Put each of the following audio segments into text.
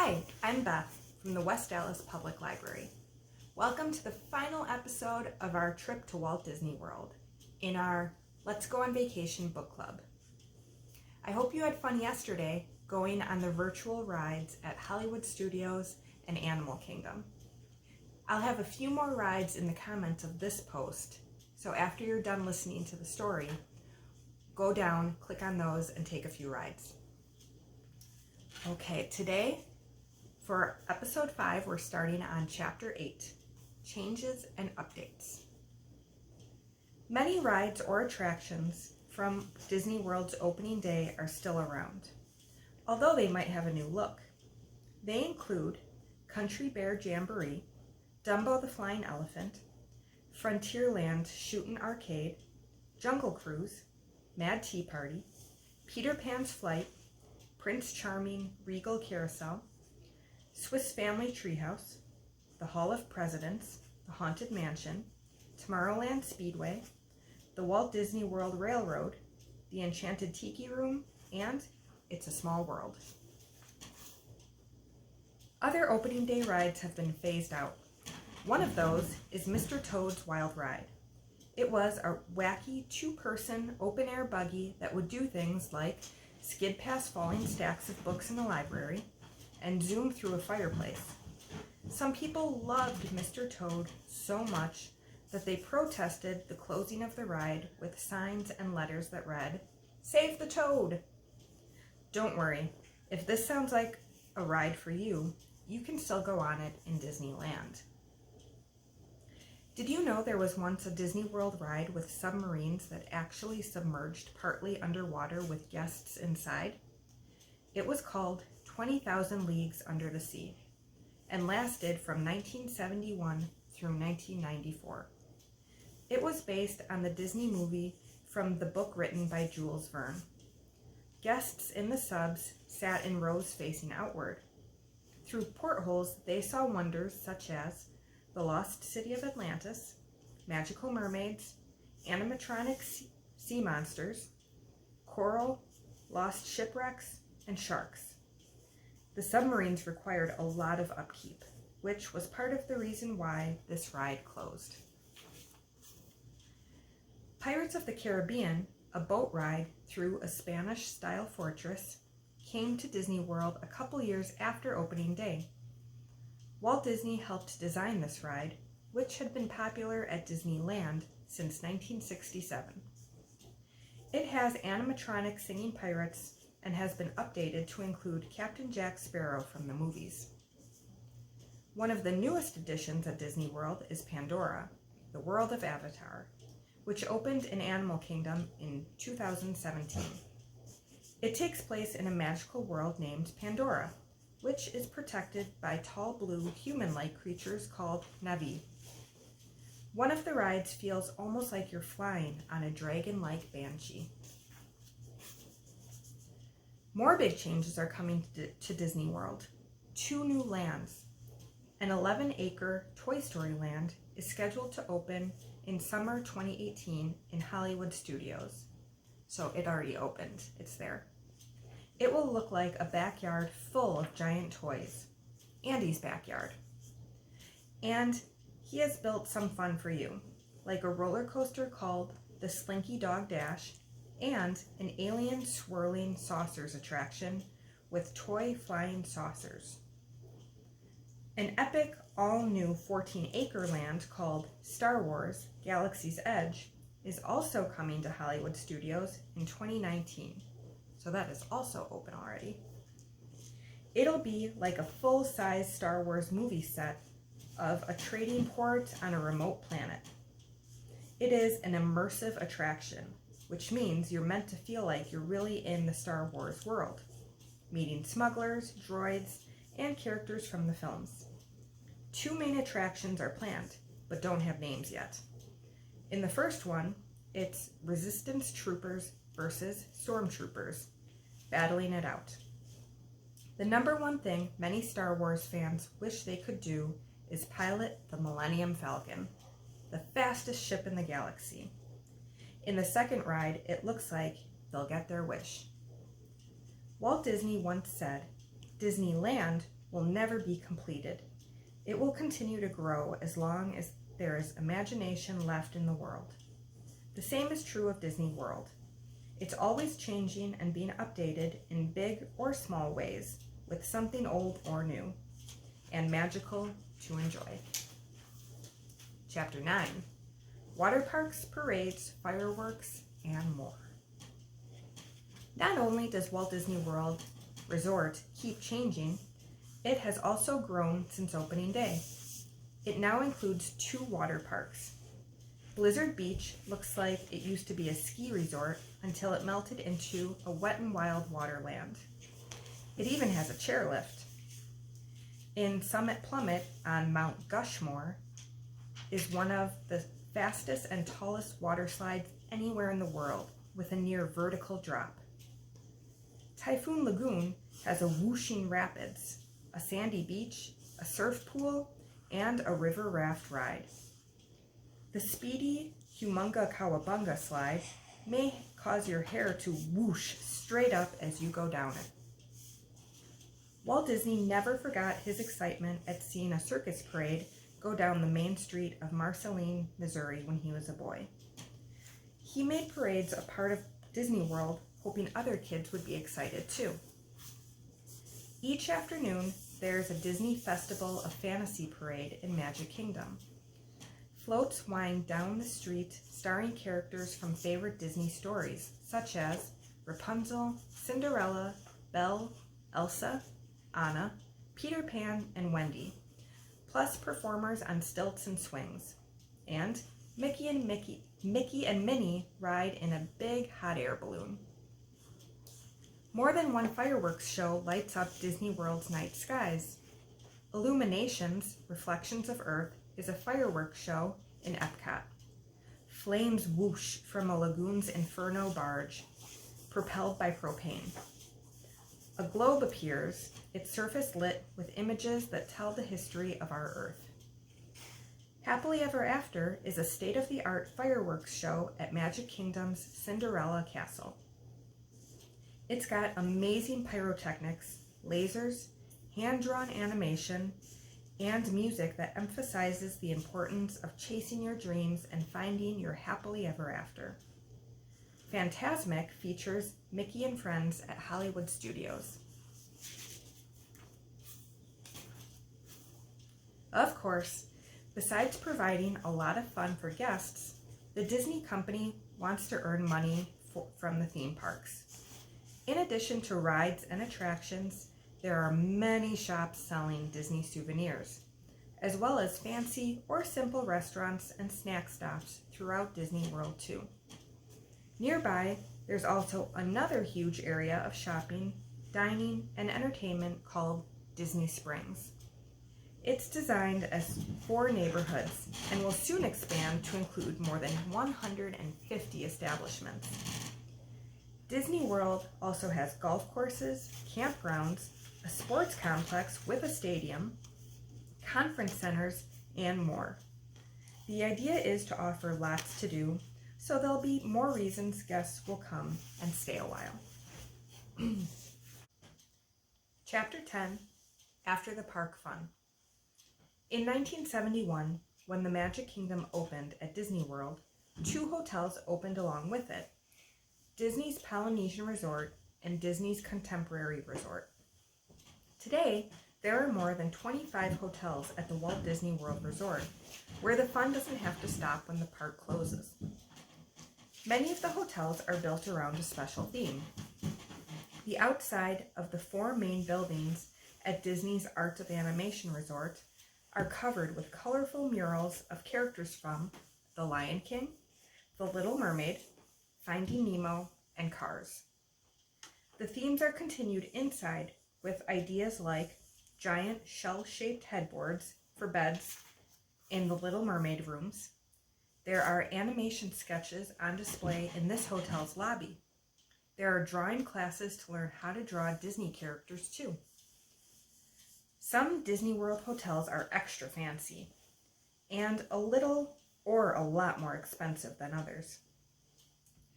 Hi, I'm Beth from the West Dallas Public Library. Welcome to the final episode of our trip to Walt Disney World in our Let's Go on Vacation book club. I hope you had fun yesterday going on the virtual rides at Hollywood Studios and Animal Kingdom. I'll have a few more rides in the comments of this post, so after you're done listening to the story, go down, click on those, and take a few rides. Okay, today for episode 5, we're starting on chapter 8, Changes and Updates. Many rides or attractions from Disney World's opening day are still around, although they might have a new look. They include Country Bear Jamboree, Dumbo the Flying Elephant, Frontierland Shootin' Arcade, Jungle Cruise, Mad Tea Party, Peter Pan's Flight, Prince Charming Regal Carousel, Swiss Family Treehouse, the Hall of Presidents, the Haunted Mansion, Tomorrowland Speedway, the Walt Disney World Railroad, the Enchanted Tiki Room, and It's a Small World. Other opening day rides have been phased out. One of those is Mr. Toad's Wild Ride. It was a wacky two-person open-air buggy that would do things like skid past falling stacks of books in the library, and zoom through a fireplace. Some people loved Mr. Toad so much that they protested the closing of the ride with signs and letters that read, "Save the Toad!" Don't worry, if this sounds like a ride for you, you can still go on it in Disneyland. Did you know there was once a Disney World ride with submarines that actually submerged partly underwater with guests inside? It was called 20,000 Leagues Under the Sea and lasted from 1971 through 1994. It was based on the Disney movie from the book written by Jules Verne. Guests in the subs sat in rows facing outward. Through portholes, they saw wonders such as the Lost City of Atlantis, magical mermaids, animatronic sea monsters, coral, lost shipwrecks, and sharks. The submarines required a lot of upkeep, which was part of the reason why this ride closed. Pirates of the Caribbean, a boat ride through a Spanish-style fortress, came to Disney World a couple years after opening day. Walt Disney helped design this ride, which had been popular at Disneyland since 1967. It has animatronic singing pirates and has been updated to include Captain Jack Sparrow from the movies. One of the newest additions at Disney World is Pandora, the world of Avatar, which opened in Animal Kingdom in 2017. It takes place in a magical world named Pandora, which is protected by tall blue human-like creatures called Na'vi. One of the rides feels almost like you're flying on a dragon-like banshee. More big changes are coming to Disney World. 2 new lands. An 11-acre Toy Story land is scheduled to open in summer 2018 in Hollywood Studios. So it already opened. It's there. It will look like a backyard full of giant toys. Andy's backyard. And he has built some fun for you, like a roller coaster called the Slinky Dog Dash and an alien swirling saucers attraction with toy flying saucers. An epic all-new 14-acre land called Star Wars Galaxy's Edge is also coming to Hollywood Studios in 2019. So that is also open already. It'll be like a full-size Star Wars movie set of a trading port on a remote planet. It is an immersive attraction, which means you're meant to feel like you're really in the Star Wars world, meeting smugglers, droids, and characters from the films. 2 main attractions are planned, but don't have names yet. In the first one, it's Resistance Troopers versus Stormtroopers, battling it out. The number one thing many Star Wars fans wish they could do is pilot the Millennium Falcon, the fastest ship in the galaxy. In the second ride, it looks like they'll get their wish. Walt Disney once said, "Disneyland will never be completed. It will continue to grow as long as there is imagination left in the world. The same is true of Disney World. It's always changing and being updated in big or small ways with something old or new and magical to enjoy. Chapter 9. Water parks, parades, fireworks, and more. Not only does Walt Disney World Resort keep changing, it has also grown since opening day. It now includes 2 water parks. Blizzard Beach looks like it used to be a ski resort until it melted into a wet and wild waterland. It even has a chairlift. In Summit Plummet on Mount Gushmore is one of the fastest and tallest water slides anywhere in the world with a near vertical drop. Typhoon Lagoon has a whooshing rapids, a sandy beach, a surf pool, and a river raft ride. The speedy Humunga Kawabunga slide may cause your hair to whoosh straight up as you go down it. Walt Disney never forgot his excitement at seeing a circus parade go down the main street of Marceline, Missouri when he was a boy. He made parades a part of Disney World, hoping other kids would be excited too. Each afternoon, there's a Disney Festival of Fantasy parade in Magic Kingdom. Floats wind down the street starring characters from favorite Disney stories, such as Rapunzel, Cinderella, Belle, Elsa, Anna, Peter Pan, and Wendy, plus performers on stilts and swings. And Mickey and Minnie ride in a big hot air balloon. More than one fireworks show lights up Disney World's night skies. Illuminations, Reflections of Earth, is a fireworks show in Epcot. Flames whoosh from a lagoon's inferno barge, propelled by propane. A globe appears, its surface lit with images that tell the history of our Earth. Happily Ever After is a state-of-the-art fireworks show at Magic Kingdom's Cinderella Castle. It's got amazing pyrotechnics, lasers, hand-drawn animation, and music that emphasizes the importance of chasing your dreams and finding your happily ever after. Fantasmic features Mickey and Friends at Hollywood Studios. Of course, besides providing a lot of fun for guests, the Disney company wants to earn money from the theme parks. In addition to rides and attractions, there are many shops selling Disney souvenirs, as well as fancy or simple restaurants and snack stops throughout Disney World too. Nearby, there's also another huge area of shopping, dining, and entertainment called Disney Springs. It's designed as 4 neighborhoods and will soon expand to include more than 150 establishments. Disney World also has golf courses, campgrounds, a sports complex with a stadium, conference centers, and more. The idea is to offer lots to do, so there'll be more reasons guests will come and stay a while. Chapter 10, After the Park Fun. In 1971, when the Magic Kingdom opened at Disney World, 2 hotels opened along with it: Disney's Polynesian Resort and Disney's Contemporary Resort. Today, there are more than 25 hotels at the Walt Disney World Resort, where the fun doesn't have to stop when the park closes. Many of the hotels are built around a special theme. The outside of the 4 main buildings at Disney's Art of Animation Resort are covered with colorful murals of characters from The Lion King, The Little Mermaid, Finding Nemo, and Cars. The themes are continued inside with ideas like giant shell-shaped headboards for beds in the Little Mermaid rooms. There are animation sketches on display in this hotel's lobby. There are drawing classes to learn how to draw Disney characters too. Some Disney World hotels are extra fancy and a little or a lot more expensive than others.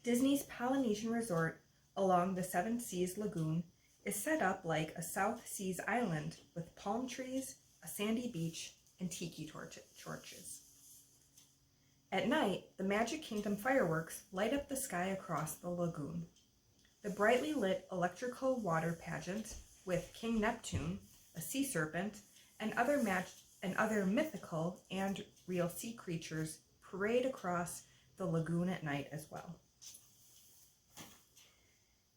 Disney's Polynesian Resort along the Seven Seas Lagoon is set up like a South Seas island with palm trees, a sandy beach, and tiki torches. At night, the Magic Kingdom fireworks light up the sky across the lagoon. The brightly lit electrical water pageant with King Neptune, a sea serpent, and other mythical and real sea creatures parade across the lagoon at night as well.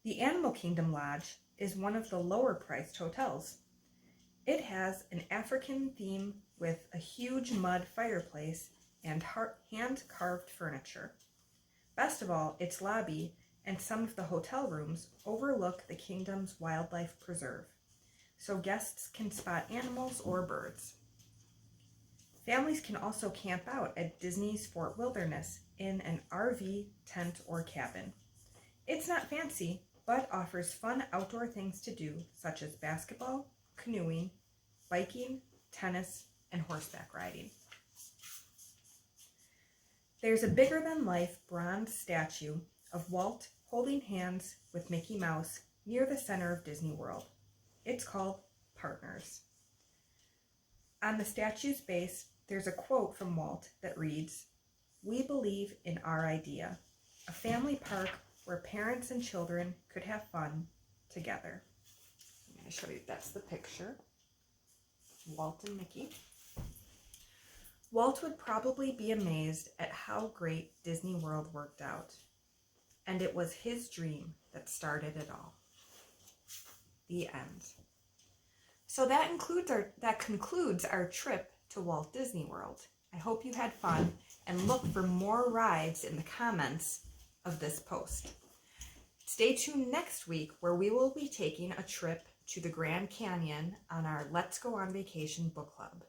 The Animal Kingdom Lodge is one of the lower priced hotels. It has an African theme with a huge mud fireplace and hand-carved furniture. Best of all, its lobby and some of the hotel rooms overlook the kingdom's wildlife preserve, so guests can spot animals or birds. Families can also camp out at Disney's Fort Wilderness in an RV, tent, or cabin. It's not fancy, but offers fun outdoor things to do, such as basketball, canoeing, biking, tennis, and horseback riding. There's a bigger-than-life bronze statue of Walt holding hands with Mickey Mouse near the center of Disney World. It's called Partners. On the statue's base, there's a quote from Walt that reads, "We believe in our idea, a family park where parents and children could have fun together." I'm going to show you, that's the picture. Walt and Mickey. Walt would probably be amazed at how great Disney World worked out. And it was his dream that started it all. The end. So that concludes our trip to Walt Disney World. I hope you had fun, and look for more rides in the comments of this post. Stay tuned next week, where we will be taking a trip to the Grand Canyon on our Let's Go on Vacation book club.